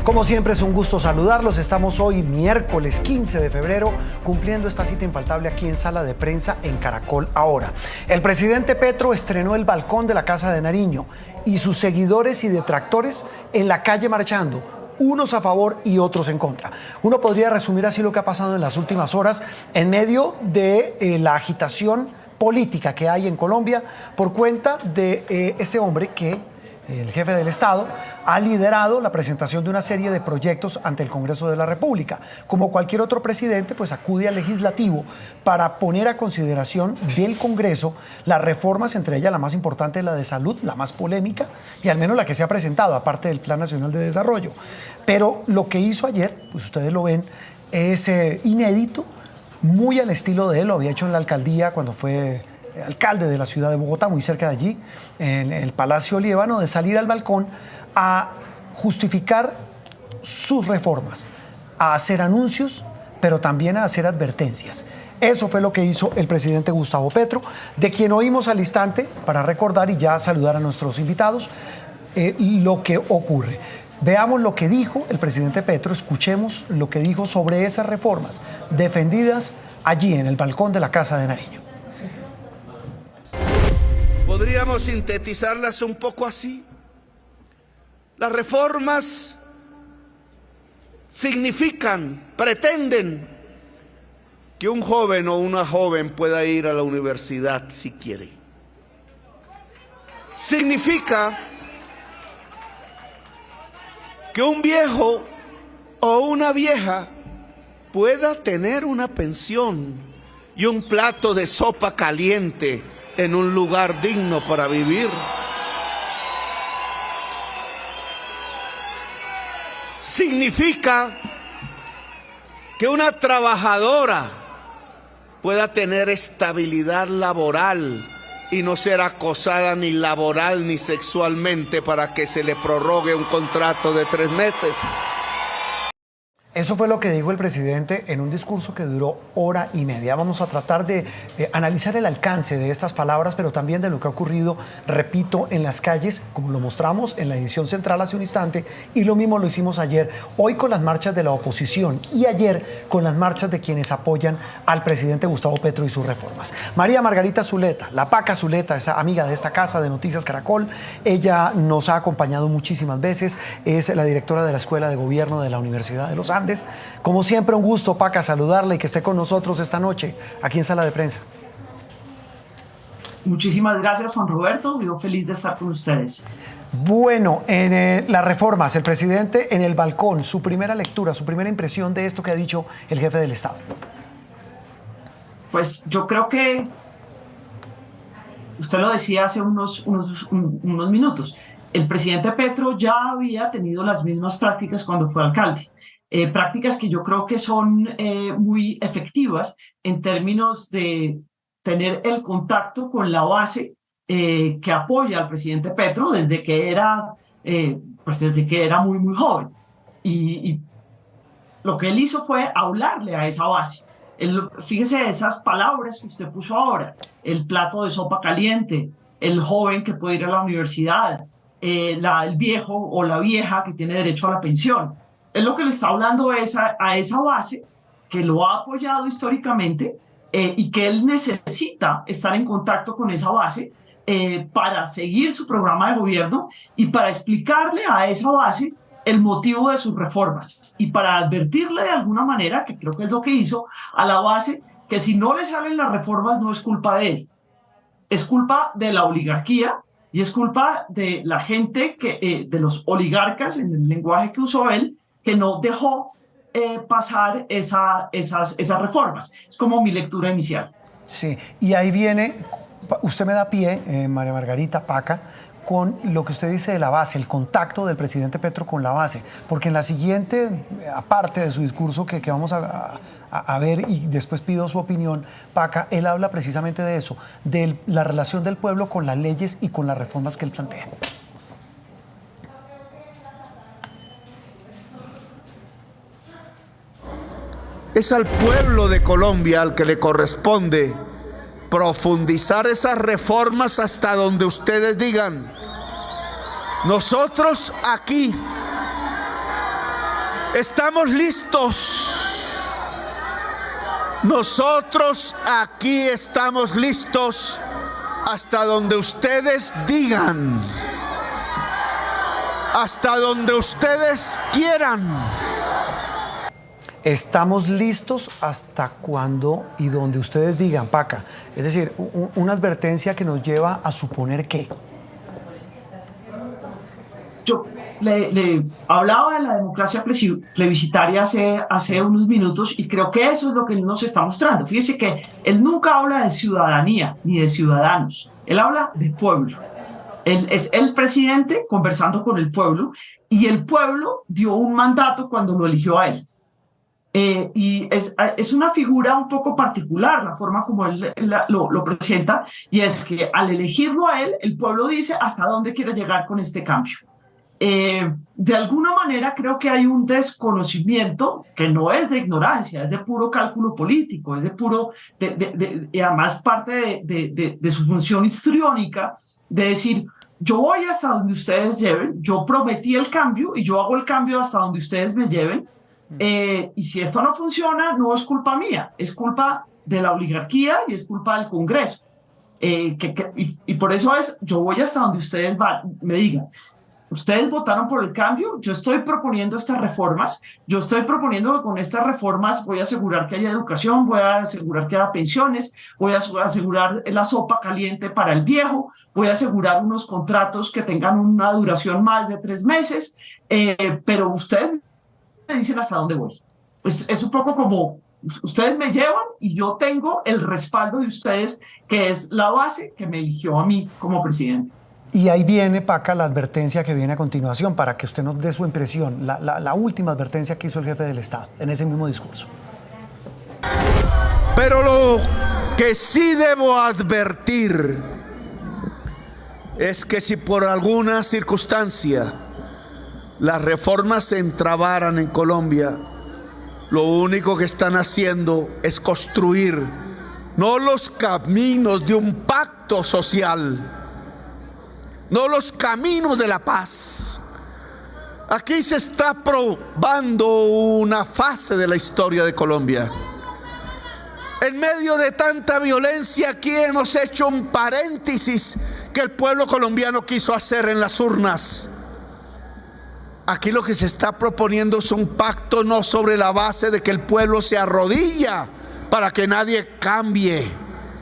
Como siempre es un gusto saludarlos. Estamos hoy miércoles 15 de febrero cumpliendo esta cita infaltable aquí en Sala de Prensa en Caracol Ahora. El presidente Petro estrenó el balcón de la Casa de Nariño y sus seguidores y detractores en la calle marchando, unos a favor y otros en contra. Uno podría resumir así lo que ha pasado en las últimas horas en medio de la agitación política que hay en Colombia por cuenta de este hombre que el jefe del Estado ha liderado la presentación de una serie de proyectos ante el Congreso de la República. Como cualquier otro presidente, pues acude al legislativo para poner a consideración del Congreso las reformas, entre ellas la más importante, la de salud, la más polémica y al menos la que se ha presentado, aparte del Plan Nacional de Desarrollo. Pero lo que hizo ayer, pues ustedes lo ven, es inédito, muy al estilo de él, lo había hecho en la alcaldía cuando fue alcalde de la ciudad de Bogotá, muy cerca de allí, en el Palacio Líbano, de salir al balcón a justificar sus reformas, a hacer anuncios, pero también a hacer advertencias. Eso fue lo que hizo el presidente Gustavo Petro, de quien oímos al instante, para recordar y ya saludar a nuestros invitados, lo que ocurre. Veamos lo que dijo el presidente Petro, escuchemos lo que dijo sobre esas reformas defendidas allí en el balcón de la Casa de Nariño. Podríamos sintetizarlas un poco así. Las reformas significan, pretenden que un joven o una joven pueda ir a la universidad si quiere. Significa que un viejo o una vieja pueda tener una pensión y un plato de sopa caliente en un lugar digno para vivir. Significa que una trabajadora pueda tener estabilidad laboral y no ser acosada ni laboral ni sexualmente para que se le prorrogue un contrato de 3 meses. Eso fue lo que dijo el presidente en un discurso que duró hora y media. Vamos a tratar de analizar el alcance de estas palabras, pero también de lo que ha ocurrido, repito, en las calles, como lo mostramos en la edición central hace un instante, y lo mismo lo hicimos ayer, hoy con las marchas de la oposición y ayer con las marchas de quienes apoyan al presidente Gustavo Petro y sus reformas. María Margarita Zuleta, la Paca Zuleta, esa amiga de esta casa de Noticias Caracol, ella nos ha acompañado muchísimas veces, es la directora de la Escuela de Gobierno de la Universidad de los Andes. Como siempre, un gusto, Paca, saludarle y que esté con nosotros esta noche aquí en Sala de Prensa. Muchísimas gracias, Juan Roberto. Yo feliz de estar con ustedes. Bueno, en las reformas, el presidente en el balcón, su primera lectura, su primera impresión de esto que ha dicho el jefe del Estado. Pues yo creo que usted lo decía hace unos minutos. El presidente Petro ya había tenido las mismas prácticas cuando fue alcalde. Prácticas que yo creo que son muy efectivas en términos de tener el contacto con la base que apoya al presidente Petro desde que era muy joven. Y lo que él hizo fue hablarle a esa base. Fíjese esas palabras que usted puso ahora: el plato de sopa caliente, el joven que puede ir a la universidad, el viejo o la vieja que tiene derecho a la pensión. Es lo que le está hablando a esa base que lo ha apoyado históricamente y que él necesita estar en contacto con esa base para seguir su programa de gobierno y para explicarle a esa base el motivo de sus reformas y para advertirle de alguna manera, que creo que es lo que hizo, a la base que si no le salen las reformas no es culpa de él, es culpa de la oligarquía y es culpa de la gente, de los oligarcas, en el lenguaje que usó él, que no dejó pasar esas reformas. Es como mi lectura inicial. Sí, y ahí viene, usted me da pie, María Margarita, Paca, con lo que usted dice de la base, el contacto del presidente Petro con la base, porque en la siguiente, aparte de su discurso que vamos a ver y después pido su opinión, Paca, él habla precisamente de eso, de la relación del pueblo con las leyes y con las reformas que él plantea. Es al pueblo de Colombia al que le corresponde profundizar esas reformas hasta donde ustedes digan. Nosotros aquí Estamos listos. Nosotros aquí estamos listos hasta donde ustedes digan, hasta donde ustedes quieran. Estamos listos hasta cuando y donde ustedes digan, Paca. Es decir, una advertencia que nos lleva a suponer que. Yo le hablaba de la democracia plebiscitaria hace unos minutos y creo que eso es lo que él nos está mostrando. Fíjese que él nunca habla de ciudadanía ni de ciudadanos, él habla de pueblo. Él es el presidente conversando con el pueblo y el pueblo dio un mandato cuando lo eligió a él. Y es una figura un poco particular la forma como él lo presenta, y es que al elegirlo a él, el pueblo dice hasta dónde quiere llegar con este cambio. De alguna manera creo que hay un desconocimiento que no es de ignorancia, es de puro cálculo político, es de puro, y además parte de su función histriónica, de decir, yo voy hasta donde ustedes lleven, yo prometí el cambio y yo hago el cambio hasta donde ustedes me lleven, y si esto no funciona, no es culpa mía, es culpa de la oligarquía y es culpa del Congreso. Y por eso es, yo voy hasta donde ustedes me digan. Ustedes votaron por el cambio, yo estoy proponiendo estas reformas, yo estoy proponiendo que con estas reformas voy a asegurar que haya educación, voy a asegurar que haya pensiones, voy a asegurar la sopa caliente para el viejo, voy a asegurar unos contratos que tengan una duración más de 3 meses, pero ustedes me dicen hasta dónde voy. Es un poco como, ustedes me llevan y yo tengo el respaldo de ustedes, que es la base que me eligió a mí como presidente. Y ahí viene, Paca, la advertencia que viene a continuación, para que usted nos dé su impresión, la última advertencia que hizo el jefe del Estado en ese mismo discurso. Pero lo que sí debo advertir es que si por alguna circunstancia las reformas se entrabaran en Colombia, lo único que están haciendo es construir no los caminos de un pacto social, no los caminos de la paz. Aquí se está probando una fase de la historia de Colombia. En medio de tanta violencia, aquí hemos hecho un paréntesis que el pueblo colombiano quiso hacer en las urnas. Aquí lo que se está proponiendo es un pacto no sobre la base de que el pueblo se arrodilla para que nadie cambie,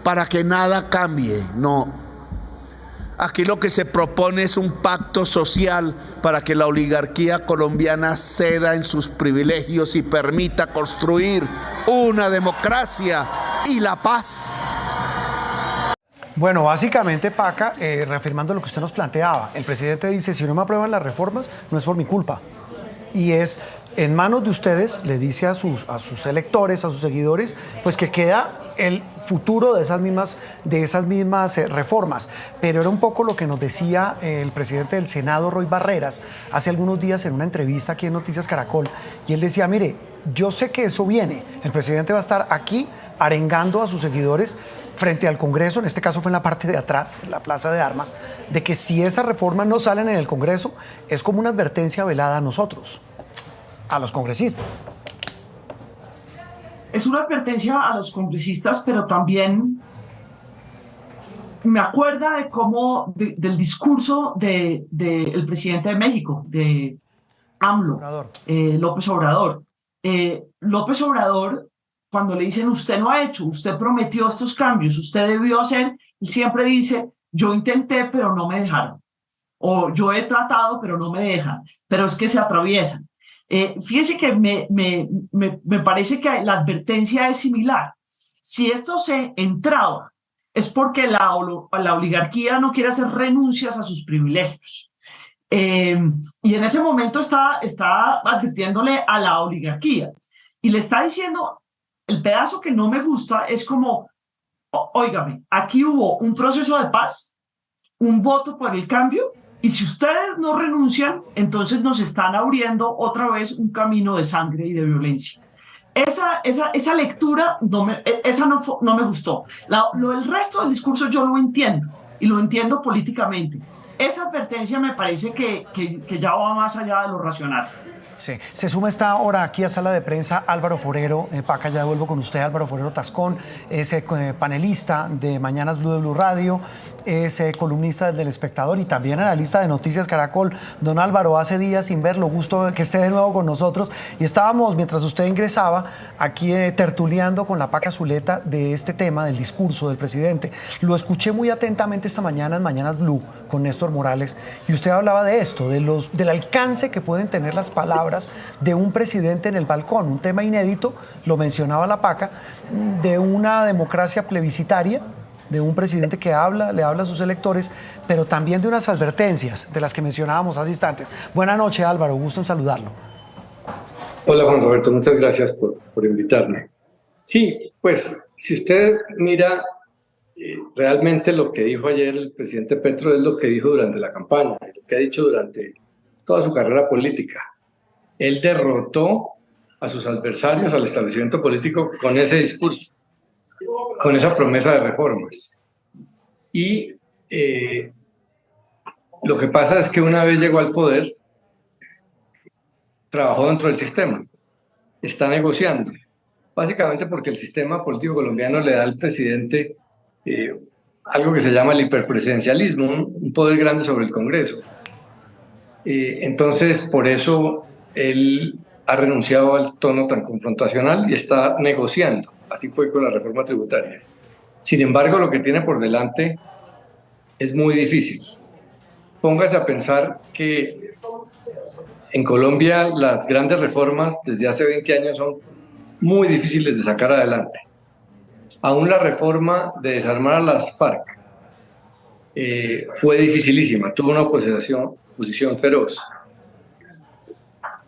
para que nada cambie, no. Aquí lo que se propone es un pacto social para que la oligarquía colombiana ceda en sus privilegios y permita construir una democracia y la paz. Bueno, básicamente, Paca, reafirmando lo que usted nos planteaba, el presidente dice, si no me aprueban las reformas, no es por mi culpa. Y es en manos de ustedes, le dice a sus electores, a sus seguidores, pues que queda el futuro de esas mismas reformas. Pero era un poco lo que nos decía el presidente del Senado, Roy Barreras, hace algunos días en una entrevista aquí en Noticias Caracol, y él decía, mire, yo sé que eso viene, el presidente va a estar aquí arengando a sus seguidores frente al Congreso, en este caso fue en la parte de atrás, en la Plaza de Armas, de que si esas reformas no salen en el Congreso, es como una advertencia velada a nosotros, a los congresistas. Es una advertencia a los congresistas, pero también me acuerda de cómo, del discurso del presidente de México, de AMLO, López Obrador. López Obrador, cuando le dicen, usted no ha hecho, usted prometió estos cambios, usted debió hacer, él siempre dice, yo intenté, pero no me dejaron. O yo he tratado, pero no me dejan. Pero es que se atraviesan. Fíjese que me parece que la advertencia es similar. Si esto se entraba, es porque la oligarquía no quiere hacer renuncias a sus privilegios. Y en ese momento está advirtiéndole a la oligarquía y le está diciendo, el pedazo que no me gusta es como, óigame, aquí hubo un proceso de paz, un voto por el cambio, y si ustedes no renuncian, entonces nos están abriendo otra vez un camino de sangre y de violencia. Esa lectura no me gustó. Lo del resto del discurso yo lo entiendo, y lo entiendo políticamente. Esa advertencia me parece que ya va más allá de lo racional. Sí, se suma esta hora aquí a Sala de Prensa Álvaro Forero. Paca, ya devuelvo con usted. Álvaro Forero Tascón es panelista de Mañanas Blue de Blue Radio, es columnista del Espectador y también analista de Noticias Caracol. Don Álvaro, hace días sin verlo, gusto que esté de nuevo con nosotros. Y estábamos, mientras usted ingresaba, aquí tertuleando con la Paca Zuleta de este tema, del discurso del presidente. Lo escuché muy atentamente esta mañana en Mañanas Blue con Néstor Morales y usted hablaba de esto, del alcance que pueden tener las palabras de un presidente en el balcón, un tema inédito, lo mencionaba la Paca, de una democracia plebiscitaria, de un presidente que le habla a sus electores, pero también de unas advertencias de las que mencionábamos hace instantes. Buenas noches, Álvaro, gusto en saludarlo. Hola, Juan Roberto, muchas gracias por invitarme. Sí, pues si usted mira realmente lo que dijo ayer el presidente Petro es lo que dijo durante la campaña, lo que ha dicho durante toda su carrera política. Él derrotó a sus adversarios, al establecimiento político, con ese discurso, con esa promesa de reformas. Y lo que pasa es que una vez llegó al poder, trabajó dentro del sistema, está negociando, básicamente porque el sistema político colombiano le da al presidente algo que se llama el hiperpresidencialismo, un poder grande sobre el Congreso. Entonces, por eso él ha renunciado al tono tan confrontacional y está negociando. Así fue con la reforma tributaria. Sin embargo, lo que tiene por delante es muy difícil. Póngase a pensar que en Colombia las grandes reformas desde hace 20 años son muy difíciles de sacar adelante. Aún la reforma de desarmar a las FARC fue dificilísima, tuvo una oposición feroz.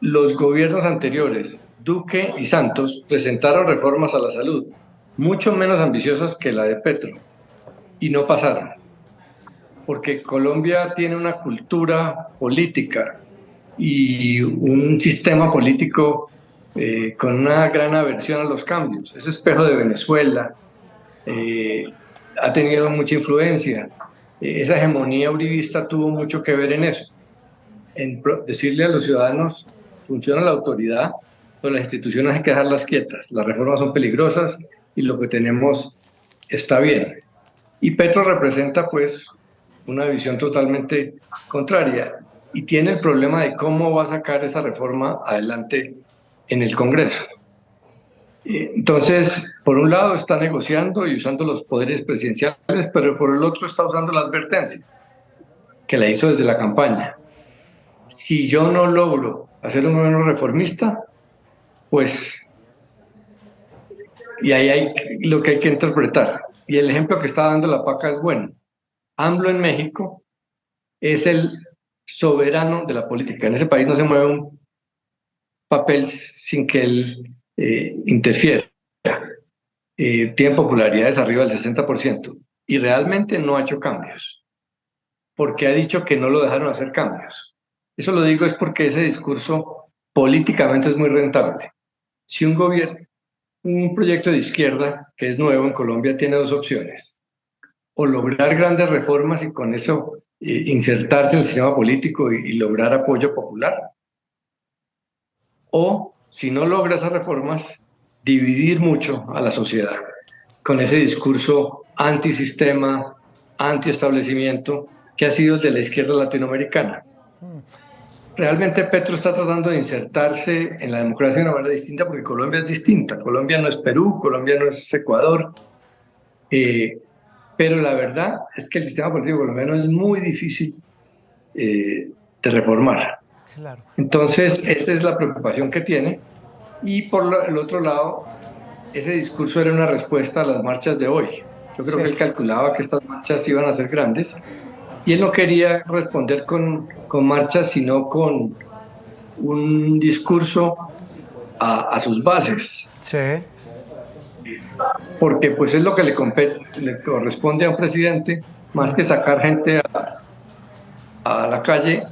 Los gobiernos anteriores, Duque y Santos, presentaron reformas a la salud, mucho menos ambiciosas que la de Petro, y no pasaron. Porque Colombia tiene una cultura política y un sistema político con una gran aversión a los cambios. Es espejo de Venezuela, ha tenido mucha influencia. Esa hegemonía uribista tuvo mucho que ver en eso. En decirle a los ciudadanos, funciona la autoridad, pero las instituciones hay que dejarlas quietas. Las reformas son peligrosas y lo que tenemos está bien. Y Petro representa pues una visión totalmente contraria y tiene el problema de cómo va a sacar esa reforma adelante en el Congreso. Entonces, por un lado está negociando y usando los poderes presidenciales, pero por el otro está usando la advertencia que la hizo desde la campaña. Si yo no logro hacer un gobierno reformista, pues, y ahí hay lo que hay que interpretar. Y el ejemplo que está dando la Paca es bueno. AMLO en México es el soberano de la política. En ese país no se mueve un papel sin que él interfiera. Tiene popularidades arriba del 60% y realmente no ha hecho cambios, porque ha dicho que no lo dejaron hacer cambios. Eso lo digo es porque ese discurso políticamente es muy rentable. Si un proyecto de izquierda que es nuevo en Colombia tiene dos opciones: o lograr grandes reformas y con eso insertarse en el sistema político y lograr apoyo popular, o si no logra esas reformas, dividir mucho a la sociedad con ese discurso antisistema, antiestablecimiento que ha sido el de la izquierda latinoamericana. Realmente Petro está tratando de insertarse en la democracia de una manera distinta porque Colombia es distinta. Colombia no es Perú, Colombia no es Ecuador, pero la verdad es que el sistema político colombiano es muy difícil de reformar. Claro. Entonces, esa es la preocupación que tiene. Y por el otro lado, ese discurso era una respuesta a las marchas de hoy. Yo creo que él calculaba que estas marchas iban a ser grandes y él no quería responder con marchas, sino con un discurso a sus bases. Sí. Porque pues es lo que le corresponde a un presidente, más que sacar gente a la calle,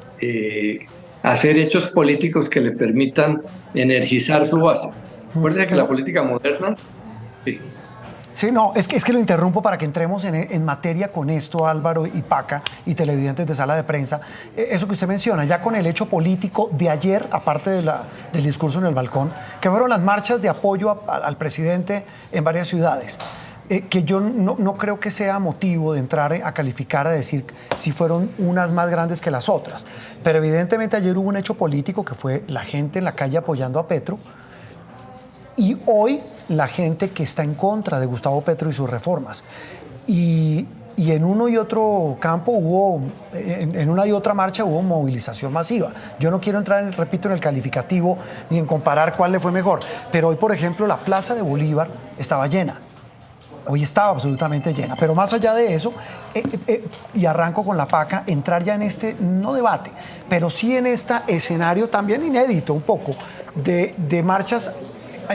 hacer hechos políticos que le permitan energizar su base. Recuerden que la política moderna Sí, no, es que lo interrumpo para que entremos en materia con esto, Álvaro y Paca, y televidentes de Sala de Prensa. Eso que usted menciona, ya con el hecho político de ayer, aparte del discurso en el balcón, que fueron las marchas de apoyo al presidente en varias ciudades. Que yo no creo que sea motivo de entrar a calificar, a decir si fueron unas más grandes que las otras. Pero evidentemente ayer hubo un hecho político que fue la gente en la calle apoyando a Petro, y hoy la gente que está en contra de Gustavo Petro y sus reformas. Y en uno y otro campo en una y otra marcha hubo movilización masiva. Yo no quiero entrar, repito, en el calificativo ni en comparar cuál le fue mejor. Pero hoy, por ejemplo, la Plaza de Bolívar estaba llena. Hoy estaba absolutamente llena. Pero más allá de eso, y arranco con la Paca, entrar ya en este, no debate, pero sí en este escenario también inédito un poco de marchas.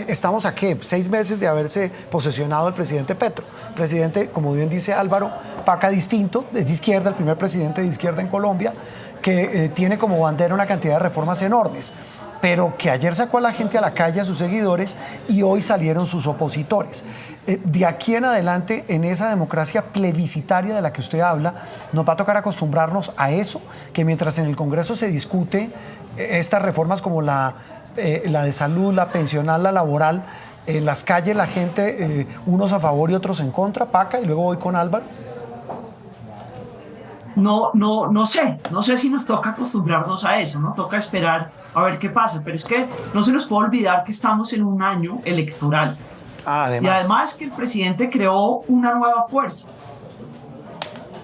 Estamos a ¿qué? 6 meses de haberse posesionado el presidente Petro. Presidente, como bien dice Álvaro, Paca distinto, es de izquierda, el primer presidente de izquierda en Colombia, que tiene como bandera una cantidad de reformas enormes, pero que ayer sacó a la gente a la calle, a sus seguidores, y hoy salieron sus opositores. De aquí en adelante, en esa democracia plebiscitaria de la que usted habla, nos va a tocar acostumbrarnos a eso, que mientras en el Congreso se discute estas reformas como la de salud, la pensional, la laboral, en las calles la gente, unos a favor y otros en contra. Paca, y luego voy con Álvaro. No sé si nos toca acostumbrarnos a eso, ¿no? Toca esperar a ver qué pasa, pero es que no se nos puede olvidar que estamos en un año electoral. Y además que el presidente creó una nueva fuerza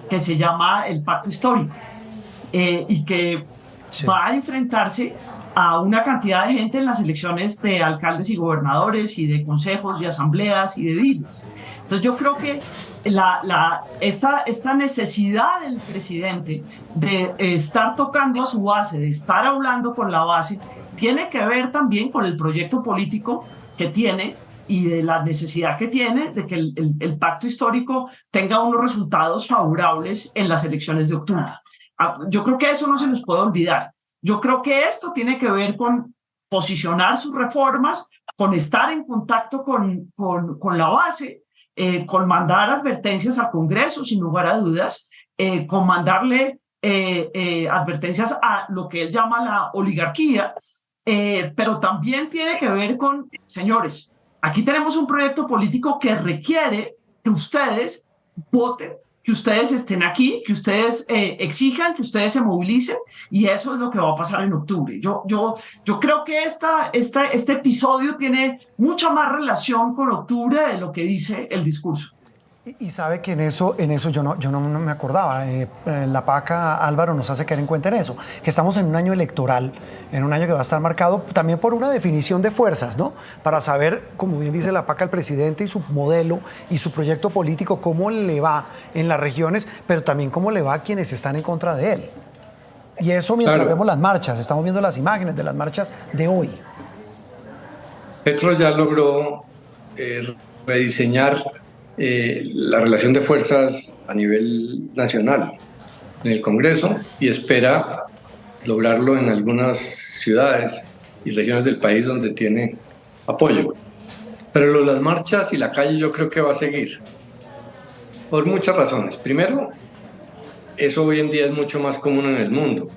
que se llama el Pacto Histórico, y que va a enfrentarse a una cantidad de gente en las elecciones de alcaldes y gobernadores y de consejos y asambleas y de ediles. Entonces yo creo que esta necesidad del presidente de estar tocando a su base, de estar hablando con la base, tiene que ver también con el proyecto político que tiene y de la necesidad que tiene de que el pacto histórico tenga unos resultados favorables en las elecciones de octubre. Yo creo que eso no se nos puede olvidar. Yo creo que esto tiene que ver con posicionar sus reformas, con estar en contacto con la base, con mandar advertencias al Congreso, sin lugar a dudas, con mandarle advertencias a lo que él llama la oligarquía, pero también tiene que ver con, señores, aquí tenemos un proyecto político que requiere que ustedes voten, que ustedes estén aquí, que ustedes exijan, que ustedes se movilicen, y eso es lo que va a pasar en octubre. Yo creo que este episodio tiene mucha más relación con octubre de lo que dice el discurso. Y sabe que en eso yo no me acordaba. La Paca, Álvaro, nos hace caer en cuenta en eso, que estamos en un año electoral, en un año que va a estar marcado también por una definición de fuerzas, ¿no? Para saber, como bien dice la Paca, el presidente y su modelo y su proyecto político, cómo le va en las regiones, pero también cómo le va a quienes están en contra de él. Y eso mientras vemos las marchas, estamos viendo las imágenes de las marchas de hoy. Petro ya logró rediseñar la relación de fuerzas a nivel nacional en el Congreso y espera lograrlo en algunas ciudades y regiones del país donde tiene apoyo. Pero lo de las marchas y la calle yo creo que va a seguir por muchas razones. Primero, eso hoy en día es mucho más común en el mundo.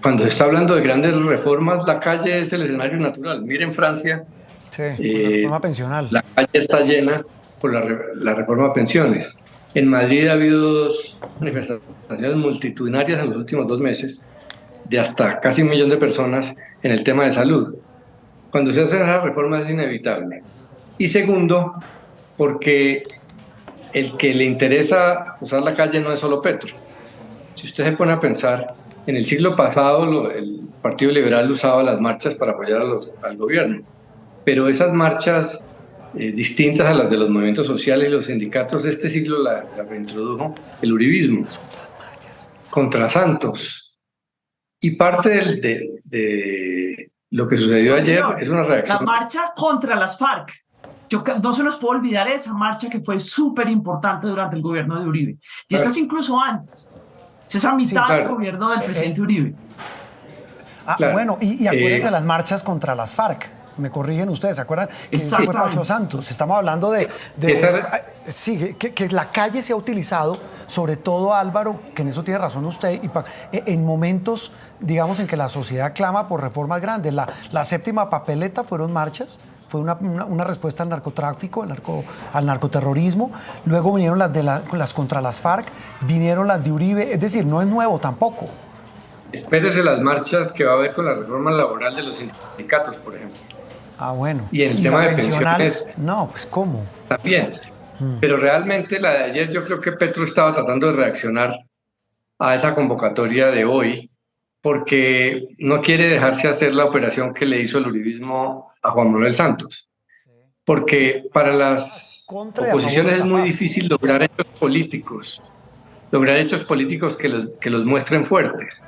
Cuando se está hablando de grandes reformas, la calle es el escenario natural. Miren Francia. Sí, la reforma pensional. La calle está llena por la reforma a pensiones. En Madrid ha habido 2 manifestaciones multitudinarias en los últimos 2 meses de hasta casi 1 millón de personas en el tema de salud. Cuando se hace esa reforma es inevitable. Y segundo, porque el que le interesa usar la calle no es solo Petro. Si usted se pone a pensar, en el siglo pasado el Partido Liberal usaba las marchas para apoyar al gobierno. Pero esas marchas distintas a las de los movimientos sociales y los sindicatos, este siglo la reintrodujo el uribismo contra Santos. Y parte de lo que sucedió ayer es una reacción. La marcha contra las FARC. No se nos puede olvidar esa marcha que fue súper importante durante el gobierno de Uribe. Y esa es incluso antes. Es esa mitad del gobierno del presidente Uribe. Bueno, y acuérdense de las marchas contra las FARC. Me corrigen ustedes, ¿se acuerdan? Que ese fue Pacho Santos. Estamos hablando sí, que la calle se ha utilizado, sobre todo Álvaro, que en eso tiene razón usted, en momentos, digamos, en que la sociedad clama por reformas grandes. La séptima papeleta fueron marchas, fue una respuesta al narcotráfico, al narcoterrorismo. Luego vinieron las contra las FARC, vinieron las de Uribe. Es decir, no es nuevo tampoco. Espérese las marchas que va a haber con la reforma laboral de los sindicatos, por ejemplo. Ah, bueno. Y en el tema de pensiones. No, pues ¿cómo? También. Pero realmente la de ayer, yo creo que Petro estaba tratando de reaccionar a esa convocatoria de hoy, porque no quiere dejarse hacer la operación que le hizo el uribismo a Juan Manuel Santos. Porque para las oposiciones es muy difícil lograr hechos políticos que los muestren fuertes.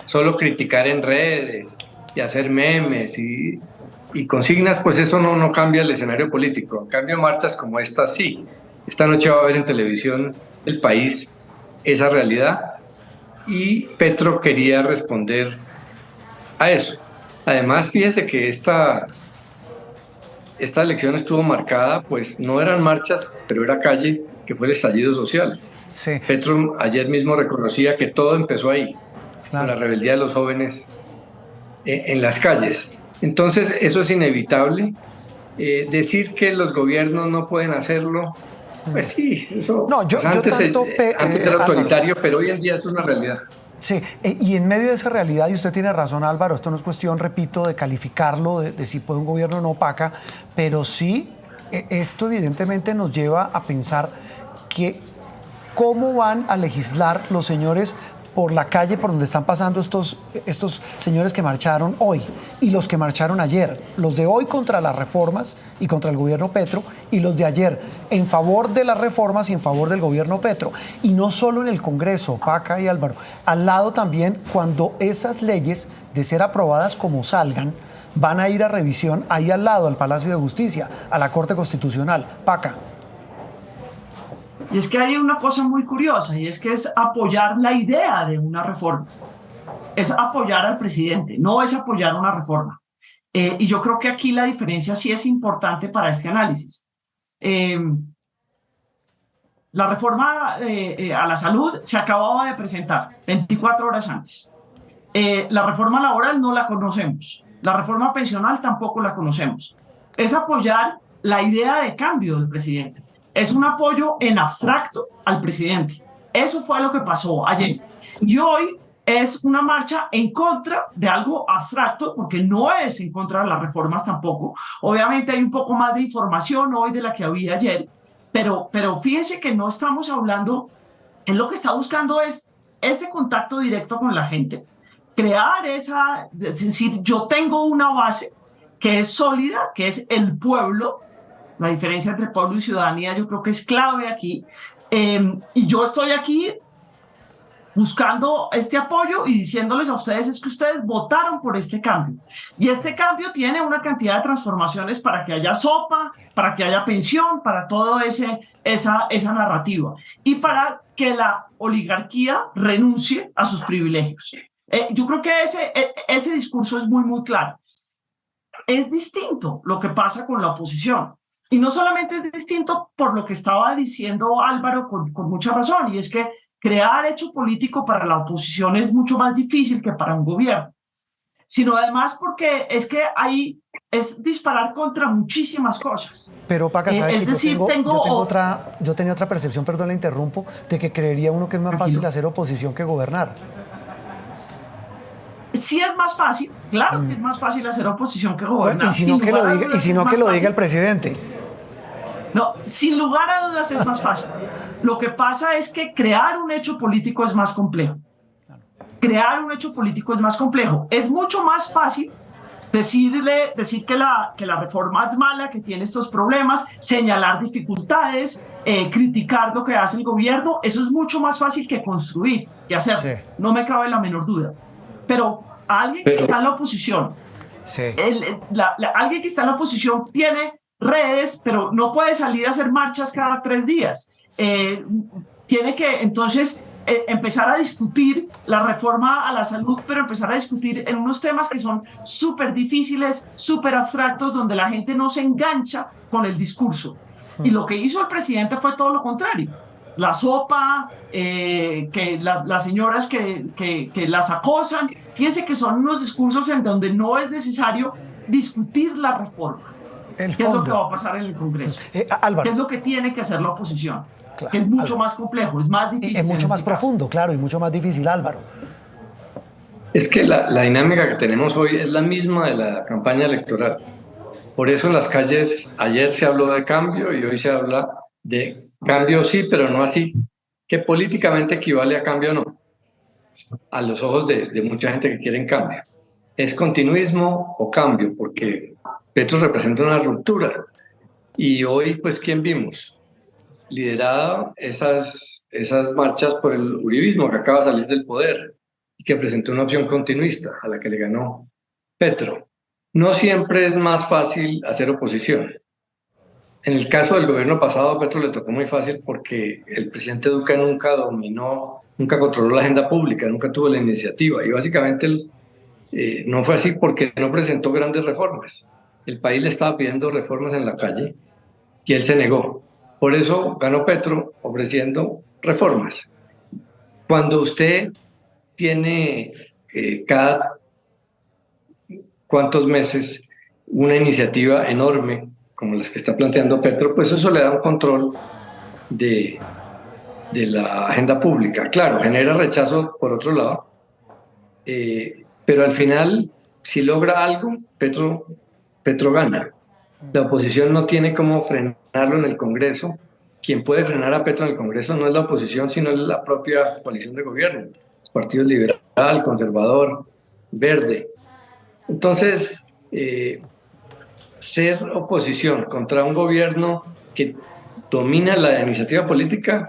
Solo criticar en redes y hacer memes y consignas, pues eso no cambia el escenario político. En cambio, marchas como esta sí. Esta noche va a ver en televisión El País esa realidad y Petro quería responder a eso. Además, fíjese que esta elección estuvo marcada, pues no eran marchas, pero era calle, que fue el estallido social. Sí. Petro ayer mismo reconocía que todo empezó ahí, con la rebeldía de los jóvenes en las calles. Entonces, eso es inevitable. Decir que los gobiernos no pueden hacerlo, pues sí, eso antes era autoritario, pero hoy en día es una realidad. Sí, y en medio de esa realidad, y usted tiene razón, Álvaro, esto no es cuestión, repito, de calificarlo, de si puede un gobierno no opaca, pero sí, esto evidentemente nos lleva a pensar que cómo van a legislar los señores por la calle por donde están pasando estos señores que marcharon hoy y los que marcharon ayer. Los de hoy contra las reformas y contra el gobierno Petro, y los de ayer en favor de las reformas y en favor del gobierno Petro. Y no solo en el Congreso, Paca y Álvaro, al lado también cuando esas leyes, de ser aprobadas como salgan, van a ir a revisión ahí al lado, al Palacio de Justicia, a la Corte Constitucional. Paca. Y es que hay una cosa muy curiosa, y es que es apoyar la idea de una reforma. Es apoyar al presidente, no es apoyar una reforma. Y yo creo que aquí la diferencia sí es importante para este análisis. La reforma a la salud se acababa de presentar 24 horas antes. La reforma laboral no la conocemos. La reforma pensional tampoco la conocemos. Es apoyar la idea de cambio del presidente. Es un apoyo en abstracto al presidente. Eso fue lo que pasó ayer. Y hoy es una marcha en contra de algo abstracto, porque no es en contra de las reformas tampoco. Obviamente hay un poco más de información hoy de la que había ayer, pero fíjense que no estamos hablando, él lo que está buscando es ese contacto directo con la gente, crear es decir, yo tengo una base que es sólida, que es el pueblo. La diferencia entre pueblo y ciudadanía yo creo que es clave aquí. Y yo estoy aquí buscando este apoyo y diciéndoles a ustedes es que ustedes votaron por este cambio. Y este cambio tiene una cantidad de transformaciones para que haya sopa, para que haya pensión, para todo esa narrativa. Y para que la oligarquía renuncie a sus privilegios. Yo creo que ese discurso es muy, muy claro. Es distinto lo que pasa con la oposición. Y no solamente es distinto por lo que estaba diciendo Álvaro con mucha razón, y es que crear hecho político para la oposición es mucho más difícil que para un gobierno, sino además porque es que ahí es disparar contra muchísimas cosas. Pero Paca, ¿sabe es que decir, yo tenía otra percepción, perdón, la interrumpo, de que creería uno que es más fácil hacer oposición que gobernar. Sí es más fácil, claro que es más fácil hacer oposición que gobernar. Bueno, y si no que lo diga el presidente. No, sin lugar a dudas es más fácil. Lo que pasa es que crear un hecho político es más complejo. Crear un hecho político es más complejo. Es mucho más fácil decir que la reforma es mala, que tiene estos problemas, señalar dificultades, criticar lo que hace el gobierno. Eso es mucho más fácil que construir y hacerlo. Sí. No me cabe la menor duda. Pero alguien que está en la oposición, alguien que está en la oposición tiene redes, pero no puede salir a hacer marchas cada 3 días. Tiene que entonces empezar a discutir la reforma a la salud, pero empezar a discutir en unos temas que son súper difíciles, súper abstractos, donde la gente no se engancha con el discurso. Y lo que hizo el presidente fue todo lo contrario. La sopa, que las señoras que las acosan. Fíjense que son unos discursos en donde no es necesario discutir la reforma. ¿Qué es lo que va a pasar en el Congreso? Álvaro. ¿Qué es lo que tiene que hacer la oposición? Claro, que es mucho Álvaro. más complejo, es más difícil. Es mucho más caso. profundo, claro, y mucho más difícil, Álvaro. Es que la dinámica que tenemos hoy es la misma de la campaña electoral. Por eso en las calles ayer se habló de cambio y hoy se habla de cambio sí, pero no así, que políticamente equivale a cambio no, a los ojos de mucha gente que quiere cambio. ¿Es continuismo o cambio? Porque Petro representa una ruptura. Y hoy, pues, ¿quién vimos? Liderada esas marchas por el uribismo que acaba de salir del poder y que presentó una opción continuista a la que le ganó Petro. No siempre es más fácil hacer oposición. En el caso del gobierno pasado, a Petro le tocó muy fácil porque el presidente Duque nunca dominó, nunca controló la agenda pública, nunca tuvo la iniciativa. Y básicamente no fue así porque no presentó grandes reformas. El país le estaba pidiendo reformas en la calle y él se negó. Por eso ganó Petro ofreciendo reformas. Cuando usted tiene cada cuántos meses una iniciativa enorme como las que está planteando Petro, pues eso le da un control de la agenda pública. Claro, genera rechazo por otro lado, pero al final, si logra algo, Petro gana. La oposición no tiene cómo frenarlo en el Congreso. Quien puede frenar a Petro en el Congreso no es la oposición, sino es la propia coalición de gobierno. Los partidos liberal, conservador, verde. Entonces, ser oposición contra un gobierno que domina la iniciativa política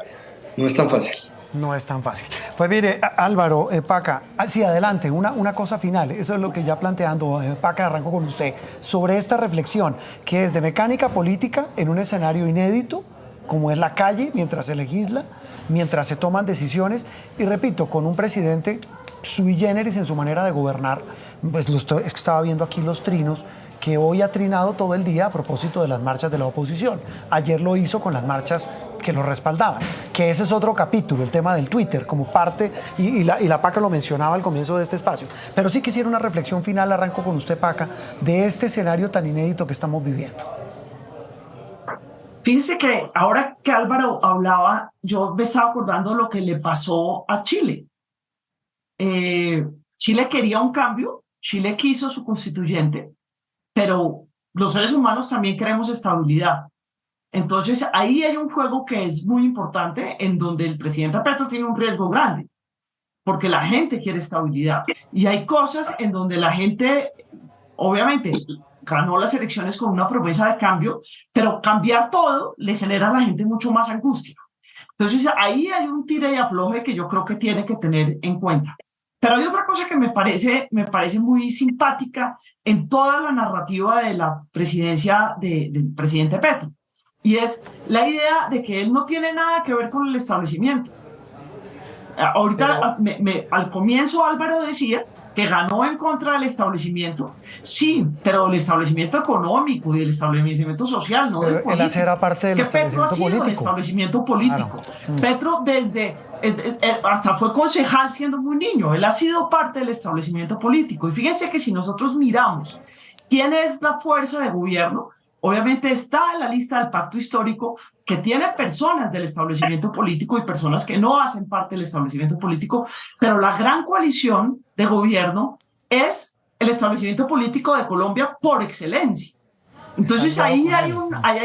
no es tan fácil. No es tan fácil. Pues mire, Álvaro, Paca, sí, adelante, una cosa final, eso es lo que ya planteando, Paca, arranco con usted, sobre esta reflexión, que es de mecánica política en un escenario inédito, como es la calle, mientras se legisla, mientras se toman decisiones, y repito, con un presidente sui generis en su manera de gobernar, pues es que estaba viendo aquí los trinos, que hoy ha trinado todo el día a propósito de las marchas de la oposición. Ayer lo hizo con las marchas que lo respaldaban, que ese es otro capítulo, el tema del Twitter, como parte, y la Paca lo mencionaba al comienzo de este espacio. Pero sí quisiera una reflexión final, arranco con usted, Paca, de este escenario tan inédito que estamos viviendo. Fíjense que ahora que Álvaro hablaba, yo me estaba acordando lo que le pasó a Chile. Chile quería un cambio, Chile quiso su constituyente, pero los seres humanos también queremos estabilidad. Entonces, ahí hay un juego que es muy importante, en donde el presidente Petro tiene un riesgo grande, porque la gente quiere estabilidad. Y hay cosas en donde la gente, obviamente, ganó las elecciones con una promesa de cambio, pero cambiar todo le genera a la gente mucho más angustia. Entonces, ahí hay un tire y afloje que yo creo que tiene que tener en cuenta. Pero hay otra cosa que me parece muy simpática en toda la narrativa de la presidencia del presidente Petro, y es la idea de que él no tiene nada que ver con el establecimiento. Ahorita, al comienzo Álvaro decía que ganó en contra del establecimiento, sí, pero del establecimiento económico y del establecimiento social, no del político. Él era parte del establecimiento político. Petro ha sido el establecimiento político. Claro. Petro desde hasta fue concejal siendo muy niño, él ha sido parte del establecimiento político. Y fíjense que si nosotros miramos quién es la fuerza de gobierno, obviamente está en la lista del pacto histórico, que tiene personas del establecimiento político y personas que no hacen parte del establecimiento político, pero la gran coalición de gobierno es el establecimiento político de Colombia por excelencia. Entonces ahí hay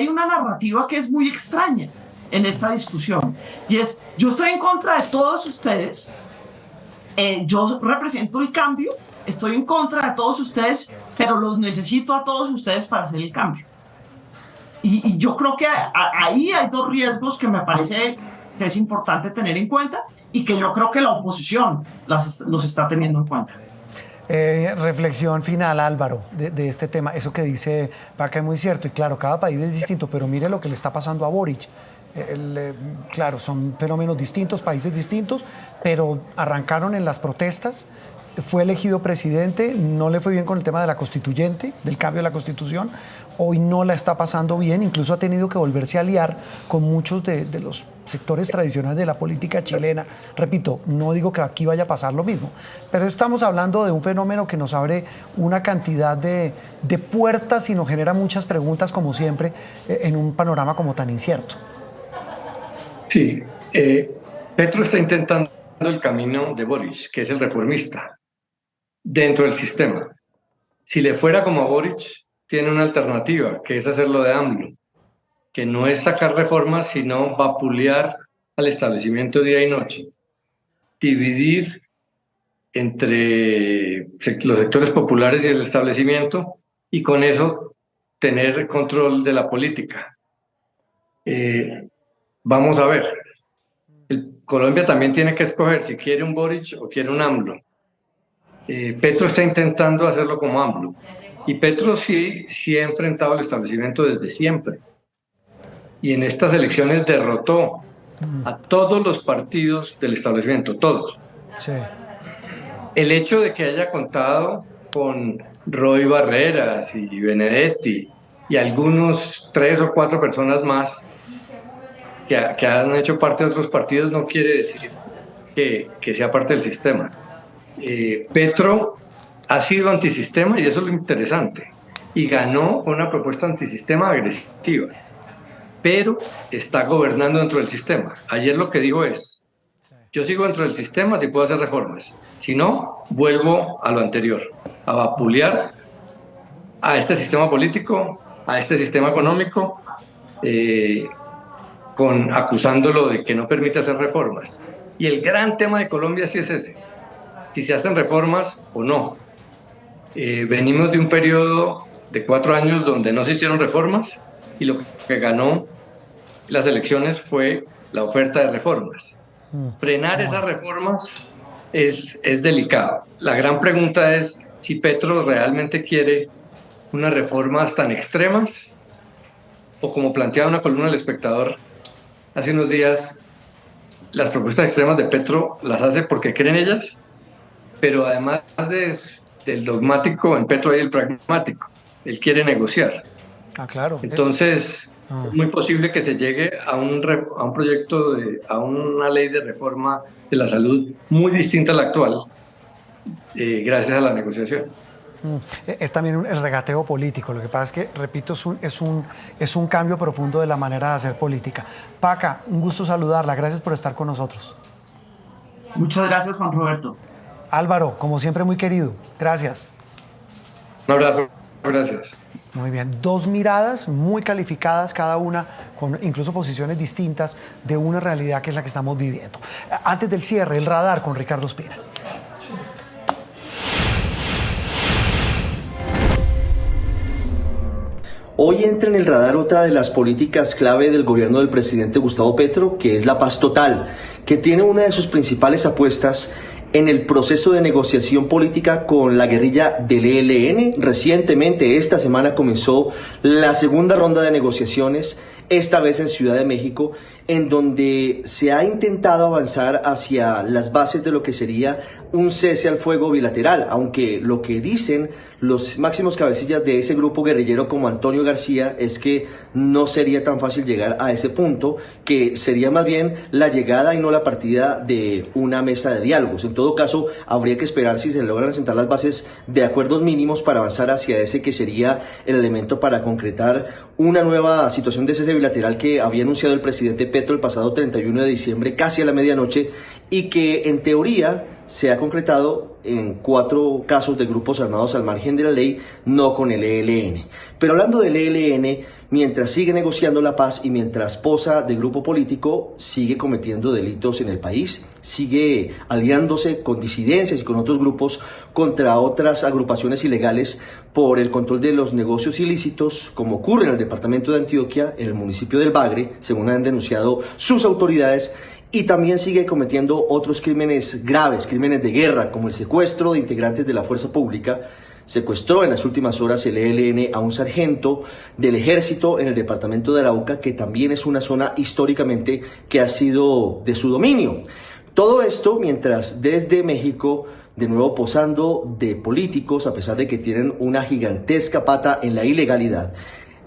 una narrativa que es muy extraña en esta discusión, y es: yo estoy en contra de todos ustedes, yo represento el cambio, estoy en contra de todos ustedes, pero los necesito a todos ustedes para hacer el cambio. Y yo creo que ahí hay dos riesgos que me parece que es importante tener en cuenta, y que yo creo que la oposición los está teniendo en cuenta. Reflexión final, Álvaro, de este tema. Eso que dice Paca es muy cierto, y claro, cada país es distinto, pero mire lo que le está pasando a Boric Claro, son fenómenos distintos, países distintos, pero arrancaron en las protestas. Fue elegido presidente, no le fue bien con el tema de la constituyente, del cambio de la constitución. Hoy no la está pasando bien, incluso ha tenido que volverse a aliar con muchos de los sectores tradicionales de la política chilena. Repito, no digo que aquí vaya a pasar lo mismo, pero estamos hablando de un fenómeno que nos abre una cantidad de puertas y nos genera muchas preguntas, como siempre, en un panorama como tan incierto. Sí, Petro está intentando el camino de Boric, que es el reformista, dentro del sistema. Si le fuera como a Boric, tiene una alternativa, que es hacerlo de AMLO, que no es sacar reformas, sino vapulear al establecimiento día y noche, dividir entre los sectores populares y el establecimiento, y con eso tener control de la política. Vamos a ver. Colombia también tiene que escoger si quiere un Boric o quiere un AMLO. Petro está intentando hacerlo como AMLO. Y Petro sí ha enfrentado al establecimiento desde siempre. Y en estas elecciones derrotó a todos los partidos del establecimiento, todos. Sí. El hecho de que haya contado con Roy Barreras y Benedetti y algunos 3 o 4 personas más que han hecho parte de otros partidos no quiere decir que sea parte del sistema. Petro ha sido antisistema y eso es lo interesante. Y ganó con una propuesta antisistema agresiva, pero está gobernando dentro del sistema. Ayer lo que dijo es, yo sigo dentro del sistema si puedo hacer reformas. Si no, vuelvo a lo anterior, a vapulear a este sistema político, a este sistema económico, acusándolo de que no permite hacer reformas. Y el gran tema de Colombia sí es ese, si se hacen reformas o no. Venimos de un periodo de 4 años donde no se hicieron reformas y lo que ganó las elecciones fue la oferta de reformas. Frenar esas reformas es delicado. La gran pregunta es si Petro realmente quiere unas reformas tan extremas o, como planteaba una columna del Espectador hace unos días, las propuestas extremas de Petro las hace porque creen ellas, pero además del dogmático, en Petro hay el pragmático. Él quiere negociar. Claro. Entonces, es muy posible que se llegue a un proyecto, a una ley de reforma de la salud muy distinta a la actual, gracias a la negociación. Es también el regateo político. Lo que pasa es que, repito, es un cambio profundo de la manera de hacer política. Paca, un gusto saludarla. Gracias por estar con nosotros. Muchas gracias, Juan Roberto. Álvaro, como siempre, muy querido. Gracias. Un abrazo. Gracias. Muy bien. 2 miradas muy calificadas, cada una con incluso posiciones distintas de una realidad que es la que estamos viviendo. Antes del cierre, el radar con Ricardo Ospina. Hoy entra en el radar otra de las políticas clave del gobierno del presidente Gustavo Petro, que es la paz total, que tiene una de sus principales apuestas en el proceso de negociación política con la guerrilla del ELN. Recientemente, esta semana, comenzó la segunda ronda de negociaciones, esta vez en Ciudad de México, en donde se ha intentado avanzar hacia las bases de lo que sería un cese al fuego bilateral, aunque lo que dicen los máximos cabecillas de ese grupo guerrillero como Antonio García es que no sería tan fácil llegar a ese punto, que sería más bien la llegada y no la partida de una mesa de diálogos. En todo caso, habría que esperar si se logran sentar las bases de acuerdos mínimos para avanzar hacia ese que sería el elemento para concretar una nueva situación de cese bilateral que había anunciado el presidente Petro el pasado 31 de diciembre, casi a la medianoche, y que en teoría se ha concretado en 4 casos de grupos armados al margen de la ley, no con el ELN. Pero hablando del ELN, mientras sigue negociando la paz y mientras posa de grupo político, sigue cometiendo delitos en el país, sigue aliándose con disidencias y con otros grupos contra otras agrupaciones ilegales por el control de los negocios ilícitos, como ocurre en el departamento de Antioquia, en el municipio del Bagre, según han denunciado sus autoridades. Y también sigue cometiendo otros crímenes graves, crímenes de guerra, como el secuestro de integrantes de la fuerza pública, secuestró en las últimas horas el ELN a un sargento del ejército en el departamento de Arauca, que también es una zona históricamente que ha sido de su dominio. Todo esto mientras desde México, de nuevo posando de políticos, a pesar de que tienen una gigantesca pata en la ilegalidad,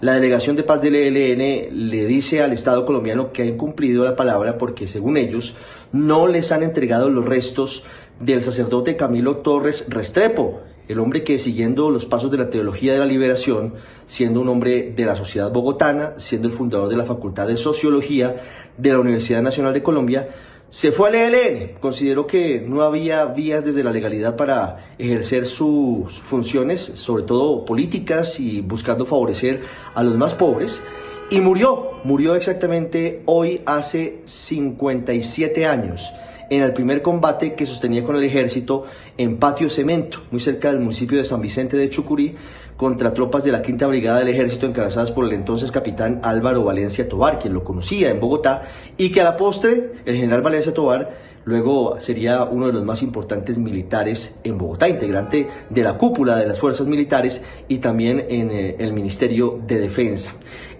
la Delegación de Paz del ELN le dice al Estado colombiano que ha incumplido la palabra porque, según ellos, no les han entregado los restos del sacerdote Camilo Torres Restrepo, el hombre que, siguiendo los pasos de la teología de la liberación, siendo un hombre de la sociedad bogotana, siendo el fundador de la Facultad de Sociología de la Universidad Nacional de Colombia, se fue al ELN. Consideró que no había vías desde la legalidad para ejercer sus funciones, sobre todo políticas y buscando favorecer a los más pobres, y murió exactamente hoy hace 57 años, en el primer combate que sostenía con el ejército en Patio Cemento, muy cerca del municipio de San Vicente de Chucurí, contra tropas de la Quinta Brigada del Ejército encabezadas por el entonces capitán Álvaro Valencia Tovar, quien lo conocía en Bogotá, y que a la postre el general Valencia Tovar luego sería uno de los más importantes militares en Bogotá, integrante de la cúpula de las fuerzas militares y también en el Ministerio de Defensa.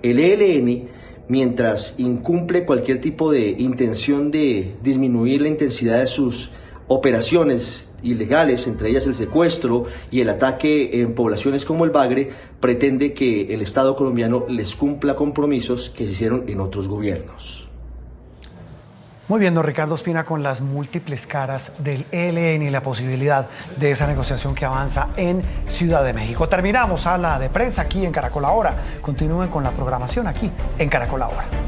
El ELN, mientras incumple cualquier tipo de intención de disminuir la intensidad de sus operaciones ilegales, entre ellas el secuestro y el ataque en poblaciones como el Bagre, pretende que el Estado colombiano les cumpla compromisos que se hicieron en otros gobiernos. Muy bien, don Ricardo Ospina, con las múltiples caras del ELN y la posibilidad de esa negociación que avanza en Ciudad de México. Terminamos Sala de Prensa aquí en Caracol Ahora. Continúen con la programación aquí en Caracol Ahora.